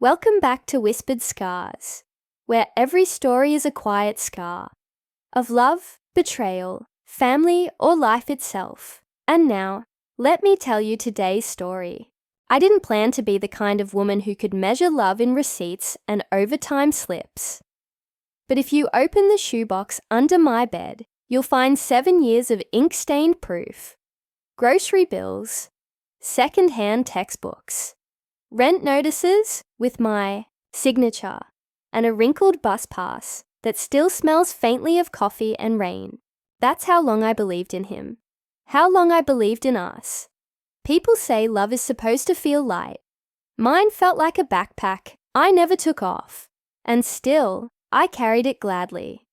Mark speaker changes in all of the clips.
Speaker 1: Welcome back to Whispered Scars, where every story is a quiet scar of love, betrayal, family, or life itself. And now, let me tell you today's story. I didn't plan to be the kind of woman who could measure love in receipts and overtime slips. But if you open the shoebox under my bed, you'll find 7 years of ink-stained proof, grocery bills, second-hand textbooks, rent notices with my signature, and a wrinkled bus pass that still smells faintly of coffee and rain. That's how long I believed in him. How long I believed in us. People say love is supposed to feel light. Mine felt like a backpack I never took off, and still, I carried it gladly.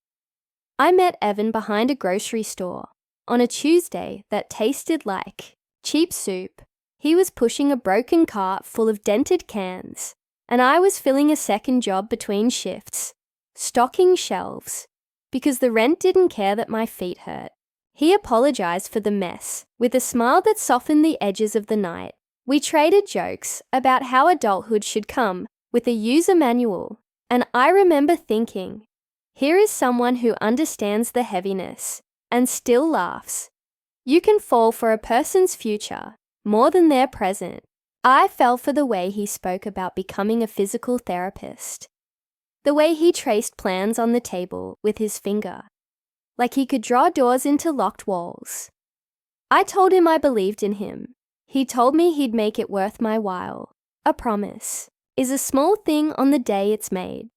Speaker 1: I met Evan behind a grocery store on a Tuesday that tasted like cheap soup. He was pushing a broken cart full of dented cans, and I was filling a second job between shifts, stocking shelves, because the rent didn't care that my feet hurt. He apologized for the mess with a smile that softened the edges of the night. We traded jokes about how adulthood should come with a user manual, and I remember thinking, here is someone who understands the heaviness and still laughs. You can fall for a person's future more than their present. I fell for the way he spoke about becoming a physical therapist. The way he traced plans on the table with his finger, like he could draw doors into locked walls. I told him I believed in him. He told me he'd make it worth my while. A promise is a small thing on the day it's made.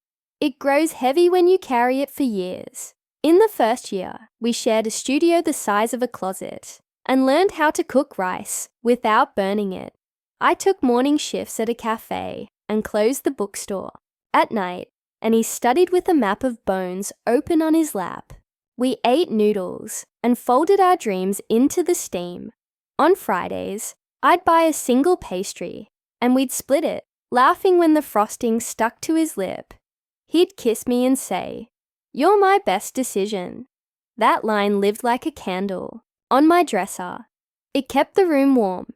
Speaker 1: It grows heavy when you carry it for years. In the first year, we shared a studio the size of a closet and learned how to cook rice without burning it. I took morning shifts at a cafe and closed the bookstore at night, and he studied with a map of bones open on his lap. We ate noodles and folded our dreams into the steam. On Fridays, I'd buy a single pastry and we'd split it, laughing when the frosting stuck to his lip. He'd kiss me and say, "You're my best decision." That line lived like a candle on my dresser. It kept the room warm.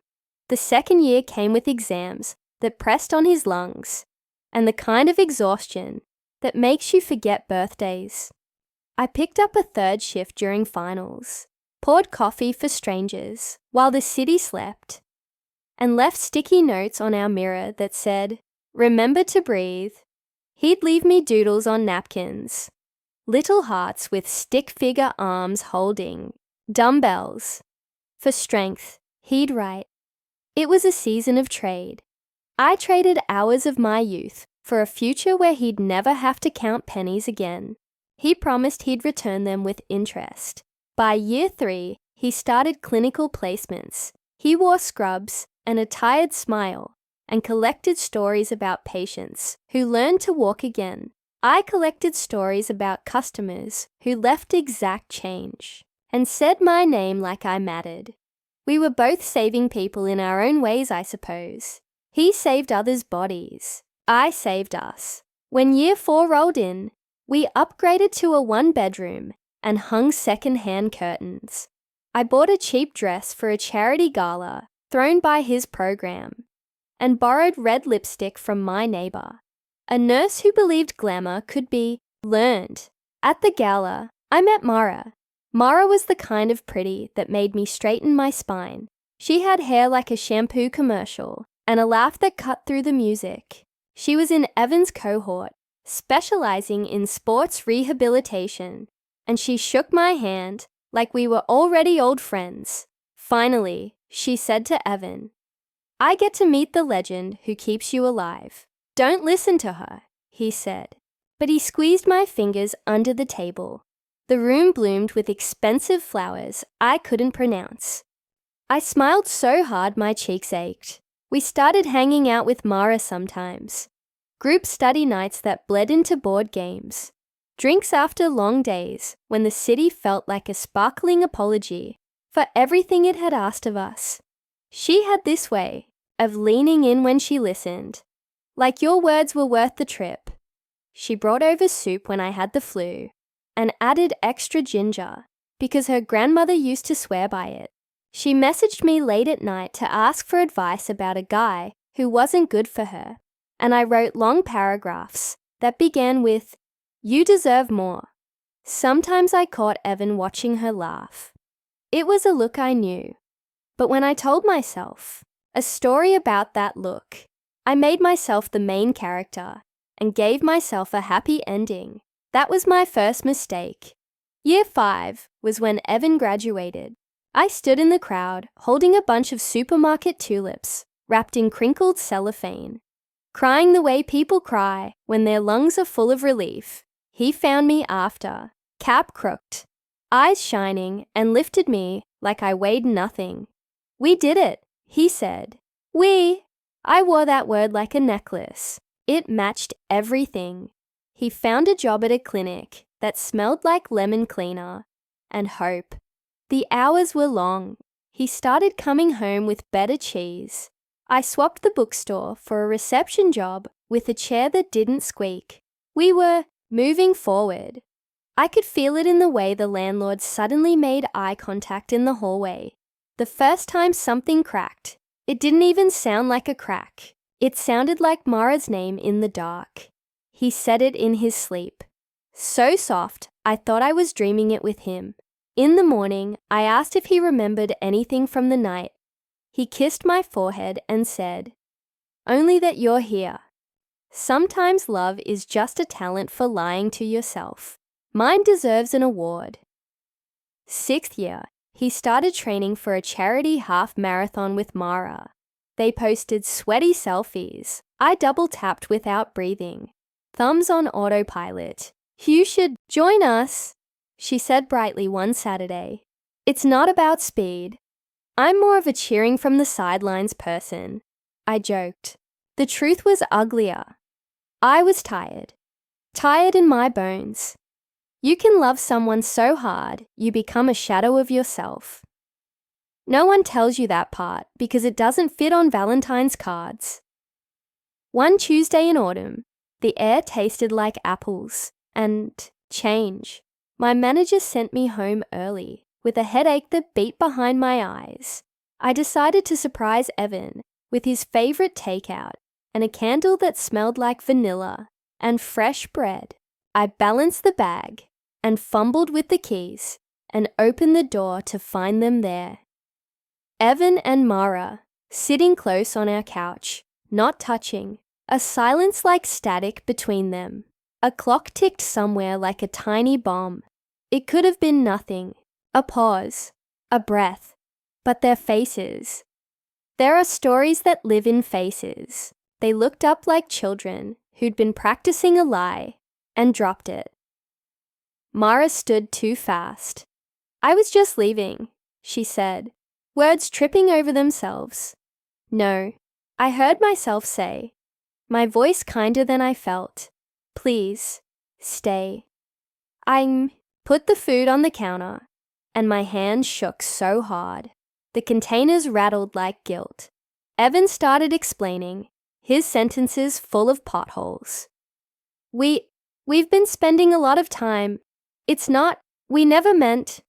Speaker 1: The second year came with exams that pressed on his lungs and the kind of exhaustion that makes you forget birthdays. I picked up a third shift during finals, poured coffee for strangers while the city slept, and left sticky notes on our mirror that said, "Remember to breathe." He'd leave me doodles on napkins, little hearts with stick figure arms holding dumbbells. For strength, he'd write. It was a season of trade. I traded hours of my youth for a future where he'd never have to count pennies again. He promised he'd return them with interest. By year 3, he started clinical placements. He wore scrubs and a tired smile and collected stories about patients who learned to walk again. I collected stories about customers who left exact change and said my name like I mattered. We were both saving people in our own ways, I suppose. He saved others' bodies. I saved us. When year 4 rolled in, we upgraded to a 1-bedroom and hung second-hand curtains. I bought a cheap dress for a charity gala thrown by his program and borrowed red lipstick from my neighbor, a nurse who believed glamour could be learned. At the gala, I met Mara. Mara was the kind of pretty that made me straighten my spine. She had hair like a shampoo commercial and a laugh that cut through the music. She was in Evan's cohort, specializing in sports rehabilitation, and she shook my hand like we were already old friends. Finally, she said to Evan, "I get to meet the legend who keeps you alive. Don't listen to her," he said. But he squeezed my fingers under the table. The room bloomed with expensive flowers I couldn't pronounce. I smiled so hard my cheeks ached. We started hanging out with Mara sometimes. Group study nights that bled into board games. Drinks after long days when the city felt like a sparkling apology for everything it had asked of us. She had this way of leaning in when she listened, like your words were worth the trip. She brought over soup when I had the flu and added extra ginger because her grandmother used to swear by it. She messaged me late at night to ask for advice about a guy who wasn't good for her. and I wrote long paragraphs that began with, "You deserve more." Sometimes I caught Evan watching her laugh. It was a look I knew. But when I told myself a story about that look, I made myself the main character and gave myself a happy ending. That was my first mistake. Year 5 was when Evan graduated. I stood in the crowd holding a bunch of supermarket tulips wrapped in crinkled cellophane, crying the way people cry when their lungs are full of relief. He found me after, cap crooked, eyes shining, and lifted me like I weighed nothing. "We did it," he said. "We." I wore that word like a necklace. It matched everything. He found a job at a clinic that smelled like lemon cleaner and hope. The hours were long. He started coming home with better cheese. I swapped the bookstore for a reception job with a chair that didn't squeak. We were moving forward. I could feel it in the way the landlord suddenly made eye contact in the hallway. The first time something cracked, it didn't even sound like a crack. It sounded like Mara's name in the dark. He said it in his sleep. So soft, I thought I was dreaming it with him. In the morning, I asked if he remembered anything from the night. He kissed my forehead and said, "Only that you're here." Sometimes love is just a talent for lying to yourself. Mine deserves an award. 6th year, he started training for a charity half marathon with Mara. They posted sweaty selfies. I double-tapped without breathing. Thumbs on autopilot. "You should join us," she said brightly one Saturday. "It's not about speed. I'm more of a cheering from the sidelines person." I joked. The truth was uglier. I was tired. Tired in my bones. You can love someone so hard, you become a shadow of yourself. No one tells you that part because it doesn't fit on Valentine's cards. One Tuesday in autumn, the air tasted like apples and change. My manager sent me home early with a headache that beat behind my eyes. I decided to surprise Evan with his favorite takeout and a candle that smelled like vanilla and fresh bread. I balanced the bag and fumbled with the keys and opened the door to find them there. Evan and Mara, sitting close on our couch, not touching, a silence like static between them. A clock ticked somewhere like a tiny bomb. It could have been nothing, a pause, a breath, but their faces. There are stories that live in faces. They looked up like children who'd been practicing a lie and dropped it. Mara stood too fast. "I was just leaving," she said, words tripping over themselves. "No," I heard myself say, my voice kinder than I felt. "Please, stay." I put the food on the counter, and my hand shook so hard. The containers rattled like guilt. Evan started explaining, his sentences full of potholes. We've been spending a lot of time. We never meant."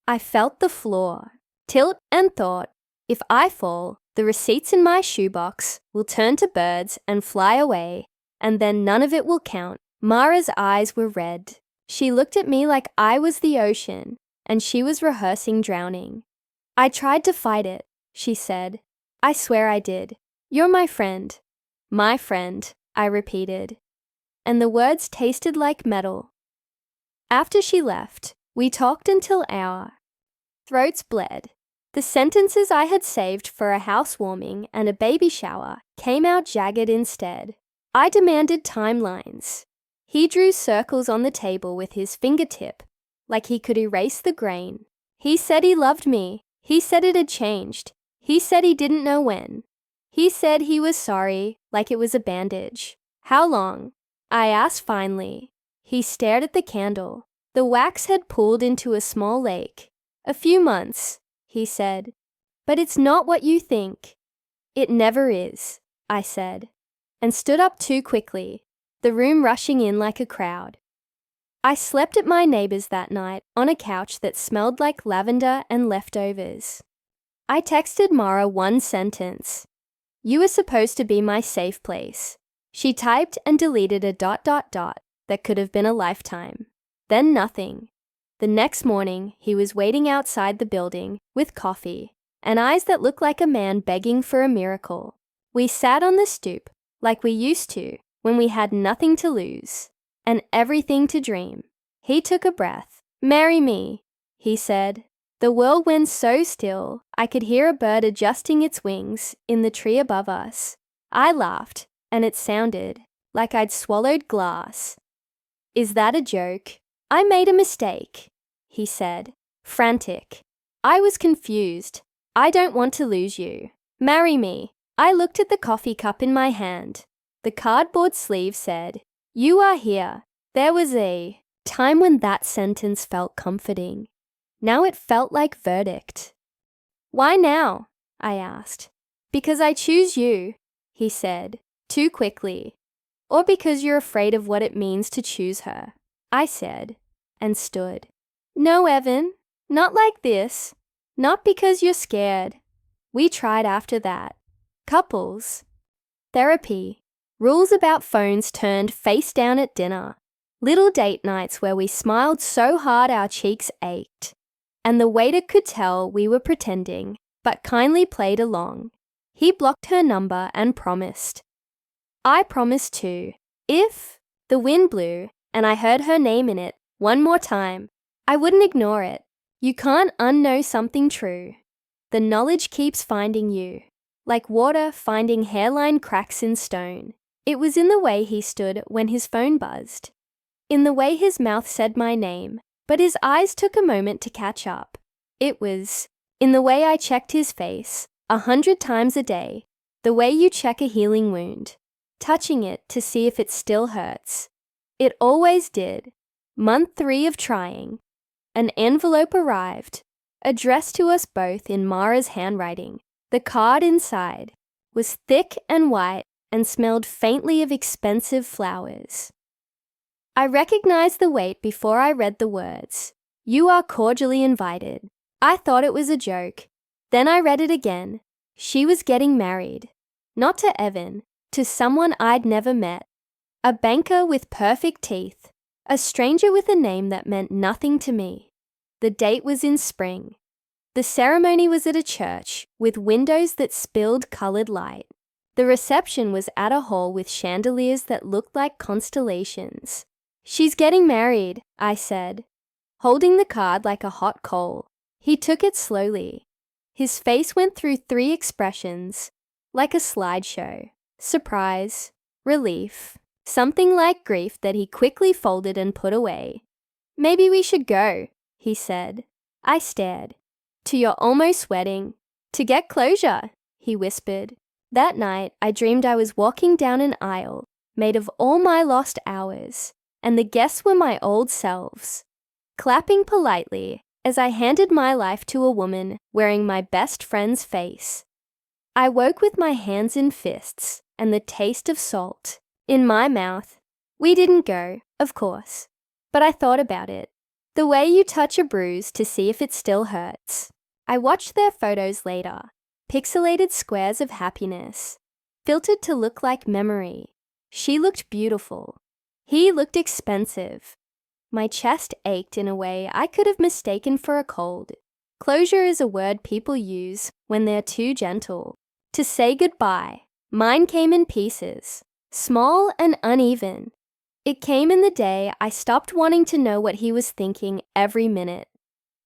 Speaker 1: I felt the floor tilt and thought, if I fall, the receipts in my shoebox will turn to birds and fly away, and then none of it will count. Mara's eyes were red. She looked at me like I was the ocean, and she was rehearsing drowning. "I tried to fight it," she said. "I swear I did. You're my friend." "My friend," I repeated. And the words tasted like metal. After she left, we talked until our throats bled. The sentences I had saved for a housewarming and a baby shower came out jagged instead. I demanded timelines. He drew circles on the table with his fingertip, like he could erase the grain. He said he loved me. He said it had changed. He said he didn't know when. He said he was sorry, like it was a bandage. "How long?" I asked finally. He stared at the candle. The wax had pooled into a small lake. "A few months," he said. "But it's not what you think." "It never is," I said, and stood up too quickly, the room rushing in like a crowd. I slept at my neighbor's that night on a couch that smelled like lavender and leftovers. I texted Mara one sentence. You were supposed to be my safe place. She typed and deleted a ... that could have been a lifetime. Then nothing. The next morning, he was waiting outside the building with coffee and eyes that looked like a man begging for a miracle. We sat on the stoop like we used to when we had nothing to lose and everything to dream. He took a breath. "Marry me," he said. The world went so still, I could hear a bird adjusting its wings in the tree above us. I laughed, and it sounded like I'd swallowed glass. "Is that a joke?" "I made a mistake," he said, frantic. I was confused. "I don't want to lose you. Marry me." I looked at the coffee cup in my hand. The cardboard sleeve said, "You are here." There was a time when that sentence felt comforting. Now it felt like verdict. "Why now?" I asked. "Because I choose you," he said, too quickly. "Or because you're afraid of what it means to choose her," I said, and stood. "No, Evan, not like this. Not because you're scared." We tried after that. Couples. Therapy. Rules about phones turned face down at dinner. Little date nights where we smiled so hard our cheeks ached. And the waiter could tell we were pretending, but kindly played along. He blocked her number and promised. I promised too. If the wind blew and I heard her name in it one more time, I wouldn't ignore it. You can't unknow something true. The knowledge keeps finding you, like water finding hairline cracks in stone. It was in the way he stood when his phone buzzed, in the way his mouth said my name, but his eyes took a moment to catch up. It was in the way I checked his face 100 times a day, the way you check a healing wound, touching it to see if it still hurts. It always did. Month 3 of trying. An envelope arrived, addressed to us both in Mara's handwriting. The card inside was thick and white and smelled faintly of expensive flowers. I recognized the weight before I read the words. "You are cordially invited." I thought it was a joke. Then I read it again. She was getting married. Not to Evan, to someone I'd never met. A banker with perfect teeth. A stranger with a name that meant nothing to me. The date was in spring. The ceremony was at a church with windows that spilled colored light. The reception was at a hall with chandeliers that looked like constellations. "She's getting married," I said, holding the card like a hot coal. He took it slowly. His face went through 3 expressions, like a slideshow. Surprise, relief, something like grief that he quickly folded and put away. "Maybe we should go," he said. I stared. "To your almost wedding. To get closure," he whispered. That night, I dreamed I was walking down an aisle made of all my lost hours, and the guests were my old selves, clapping politely as I handed my life to a woman wearing my best friend's face. I woke with my hands in fists and the taste of salt in my mouth. We didn't go, of course, but I thought about it. The way you touch a bruise to see if it still hurts. I watched their photos later, pixelated squares of happiness, filtered to look like memory. She looked beautiful. He looked expensive. My chest ached in a way I could have mistaken for a cold. Closure is a word people use when they're too gentle. To say goodbye. Mine came in pieces, small and uneven. It came in the day I stopped wanting to know what he was thinking every minute.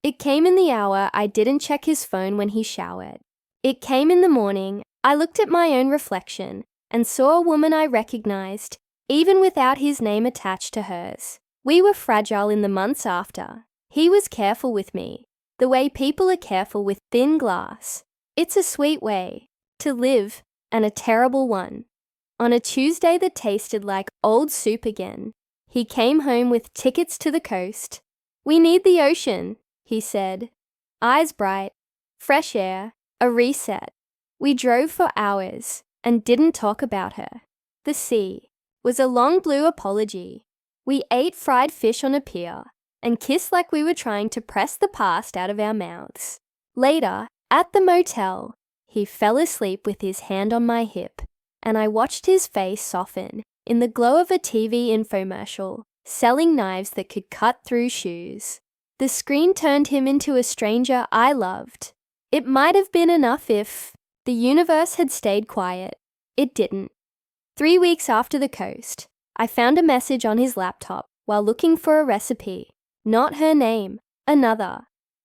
Speaker 1: It came in the hour I didn't check his phone when he showered. It came in the morning I looked at my own reflection and saw a woman I recognized, even without his name attached to hers. We were fragile in the months after. He was careful with me, the way people are careful with thin glass. It's a sweet way to live, and a terrible one. On a Tuesday that tasted like old soup again, he came home with tickets to the coast. "We need the ocean," he said. Eyes bright, fresh air, a reset. We drove for hours and didn't talk about her. The sea was a long blue apology. We ate fried fish on a pier and kissed like we were trying to press the past out of our mouths. Later, at the motel, He fell asleep with his hand on my hip, and I watched his face soften in the glow of a TV infomercial, selling knives that could cut through shoes. The screen turned him into a stranger I loved. It might have been enough if the universe had stayed quiet. It didn't. 3 weeks after the coast, I found a message on his laptop while looking for a recipe. Not her name, another.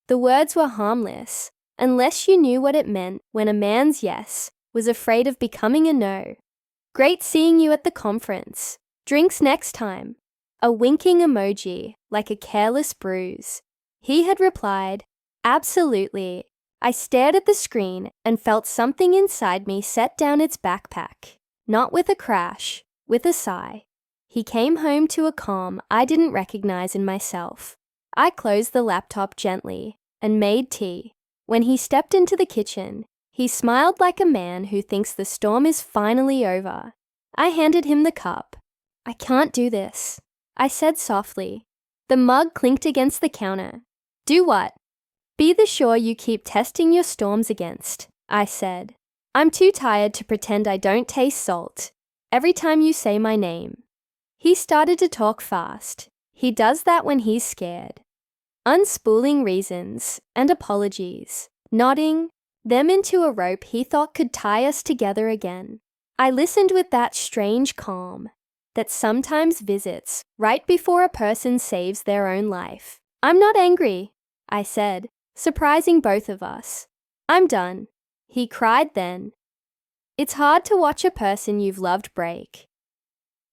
Speaker 1: The words were harmless, unless you knew what it meant when a man's yes was afraid of becoming a no. Great seeing you at the conference. Drinks next time. A winking emoji, like a careless bruise. He had replied, absolutely. I stared at the screen and felt something inside me set down its backpack. Not with a crash, with a sigh. He came home to a calm I didn't recognize in myself. I closed the laptop gently and made tea. When he stepped into the kitchen, he smiled like a man who thinks the storm is finally over. I handed him the cup. I can't do this, I said softly. The mug clinked against the counter. Do what? Be the shore you keep testing your storms against, I said. I'm too tired to pretend I don't taste salt every time you say my name. He started to talk fast. He does that when he's scared. Unspooling reasons and apologies, knotting them into a rope he thought could tie us together again. I listened with that strange calm that sometimes visits right before a person saves their own life. I'm not angry, I said, surprising both of us. I'm done. He cried then. It's hard to watch a person you've loved break.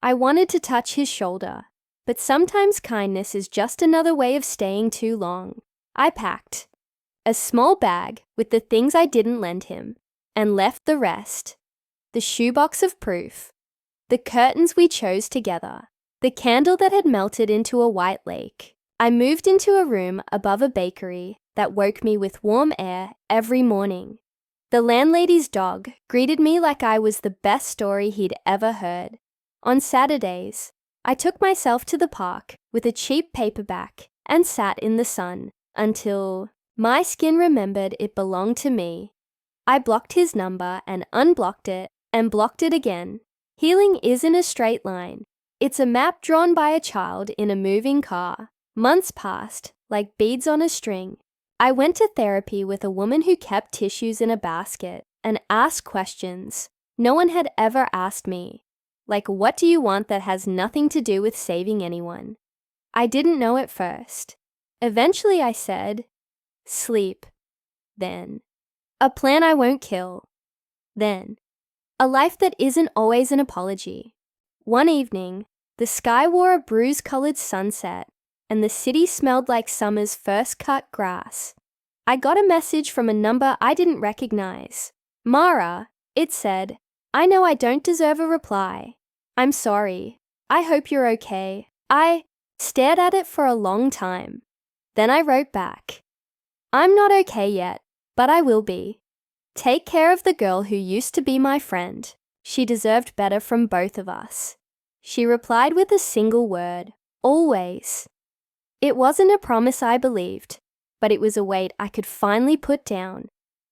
Speaker 1: I wanted to touch his shoulder, but sometimes kindness is just another way of staying too long. I packed a small bag with the things I didn't lend him and left the rest. The shoebox of proof, the curtains we chose together, the candle that had melted into a white lake. I moved into a room above a bakery that woke me with warm air every morning. The landlady's dog greeted me like I was the best story he'd ever heard. On Saturdays, I took myself to the park with a cheap paperback and sat in the sun until my skin remembered it belonged to me. I blocked his number and unblocked it and blocked it again. Healing isn't a straight line. It's a map drawn by a child in a moving car. Months passed, like beads on a string. I went to therapy with a woman who kept tissues in a basket and asked questions no one had ever asked me. Like, what do you want that has nothing to do with saving anyone? I didn't know at first. Eventually I said, sleep. Then, a plan I won't kill. Then, a life that isn't always an apology. One evening, the sky wore a bruise-colored sunset, and the city smelled like summer's first cut grass. I got a message from a number I didn't recognize. Mara, it said, I know I don't deserve a reply. I'm sorry. I hope you're okay. I stared at it for a long time. Then I wrote back. I'm not okay yet, but I will be. Take care of the girl who used to be my friend. She deserved better from both of us. She replied with a single word, always. It wasn't a promise I believed, but it was a weight I could finally put down.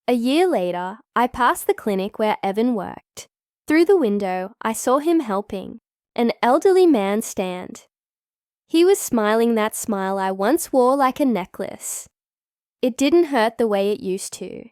Speaker 1: A year later, I passed the clinic where Evan worked. Through the window, I saw him helping an elderly man stand. He was smiling that smile I once wore like a necklace. It didn't hurt the way it used to.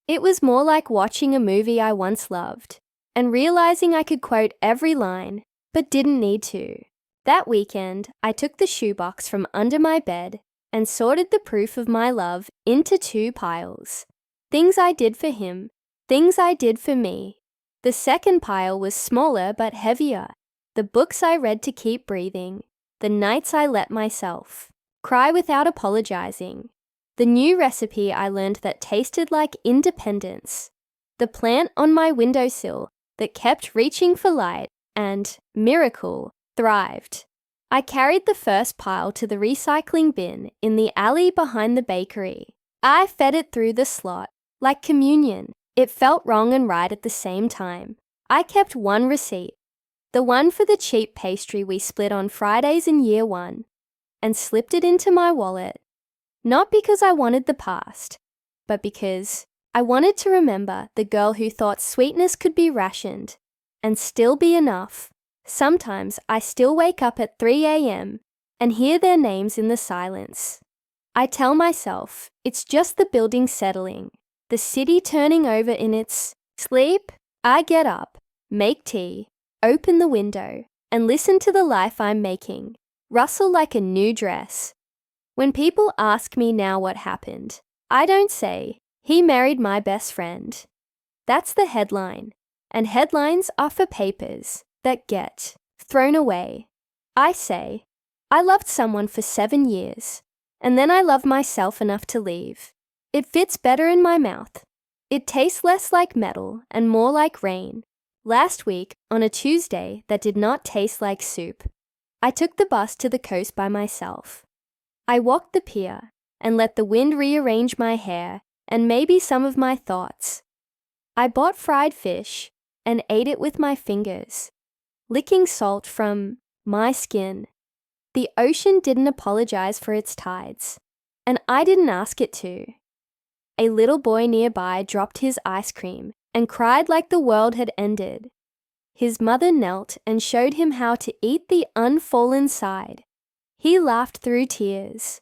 Speaker 1: It was more like watching a movie I once loved and realizing I could quote every line, but didn't need to. That weekend, I took the shoebox from under my bed and sorted the proof of my love into 2 piles. Things I did for him, things I did for me. The second pile was smaller but heavier. The books I read to keep breathing. The nights I let myself cry without apologizing. The new recipe I learned that tasted like independence. The plant on my windowsill that kept reaching for light and, miracle, thrived. I carried the first pile to the recycling bin in the alley behind the bakery. I fed it through the slot, like communion. It felt wrong and right at the same time. I kept one receipt, the one for the cheap pastry we split on Fridays in year 1, and slipped it into my wallet. Not because I wanted the past, but because I I wanted to remember the girl who thought sweetness could be rationed and still be enough. Sometimes I still wake up at 3 a.m. and hear their names in the silence. I tell myself it's just the building settling, the city turning over in its sleep. I get up, make tea, open the window, and listen to the life I'm making rustle like a new dress. When people ask me now what happened, I don't say, "He married my best friend." That's the headline, and headlines are for papers that get thrown away. I say, I loved someone for 7 years, and then I loved myself enough to leave. It fits better in my mouth. It tastes less like metal and more like rain. Last week, on a Tuesday that did not taste like soup, I took the bus to the coast by myself. I walked the pier and let the wind rearrange my hair and maybe some of my thoughts. I bought fried fish and ate it with my fingers, licking salt from my skin. The ocean didn't apologize for its tides, and I didn't ask it to. A little boy nearby dropped his ice cream and cried like the world had ended. His mother knelt and showed him how to eat the unfallen side. He laughed through tears.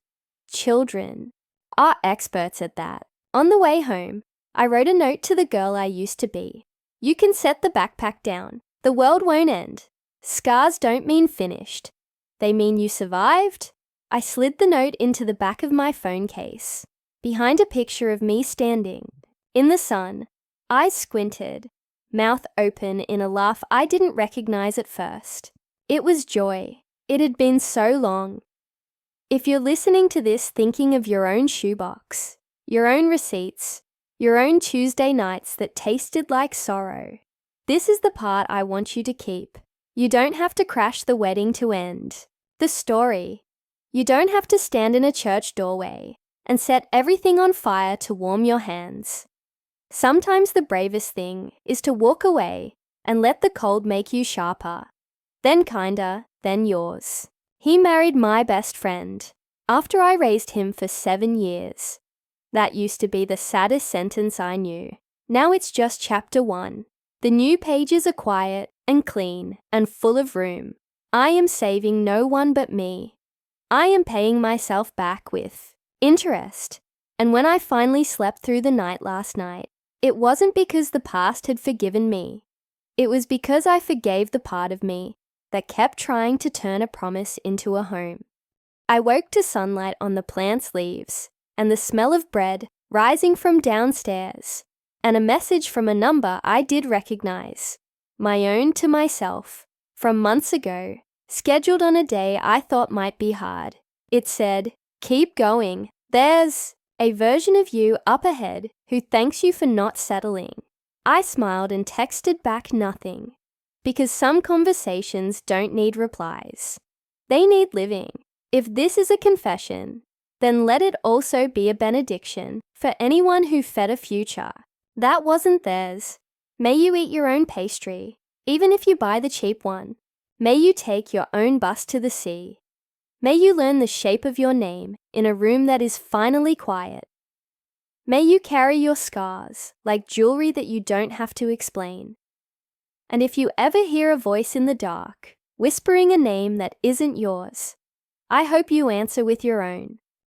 Speaker 1: Children are experts at that. On the way home, I wrote a note to the girl I used to be. You can set the backpack down. The world won't end. Scars don't mean finished. They mean you survived. I slid the note into the back of my phone case, behind a picture of me standing in the sun, eyes squinted, mouth open in a laugh I didn't recognize at first. It was joy. It had been so long. If you're listening to this thinking of your own shoebox, your own receipts, your own Tuesday nights that tasted like sorrow, this is the part I want you to keep. You don't have to crash the wedding to end the story. You don't have to stand in a church doorway and set everything on fire to warm your hands. Sometimes the bravest thing is to walk away and let the cold make you sharper, then kinder, then yours. He married my best friend after I raised him for 7 years. That used to be the saddest sentence I knew. Now it's just chapter 1. The new pages are quiet and clean and full of room. I am saving no one but me. I am paying myself back with interest. And when I finally slept through the night last night, it wasn't because the past had forgiven me. It was because I forgave the part of me that kept trying to turn a promise into a home. I woke to sunlight on the plant's leaves and the smell of bread rising from downstairs, and a message from a number I did recognize, my own to myself, from months ago, scheduled on a day I thought might be hard. It said, "Keep going. There's a version of you up ahead who thanks you for not settling." I smiled and texted back nothing, because some conversations don't need replies. They need living. If this is a confession, then let it also be a benediction for anyone who fed a future that wasn't theirs. May you eat your own pastry, even if you buy the cheap one. May you take your own bus to the sea. May you learn the shape of your name in a room that is finally quiet. May you carry your scars like jewelry that you don't have to explain. And if you ever hear a voice in the dark, whispering a name that isn't yours, I hope you answer with your own.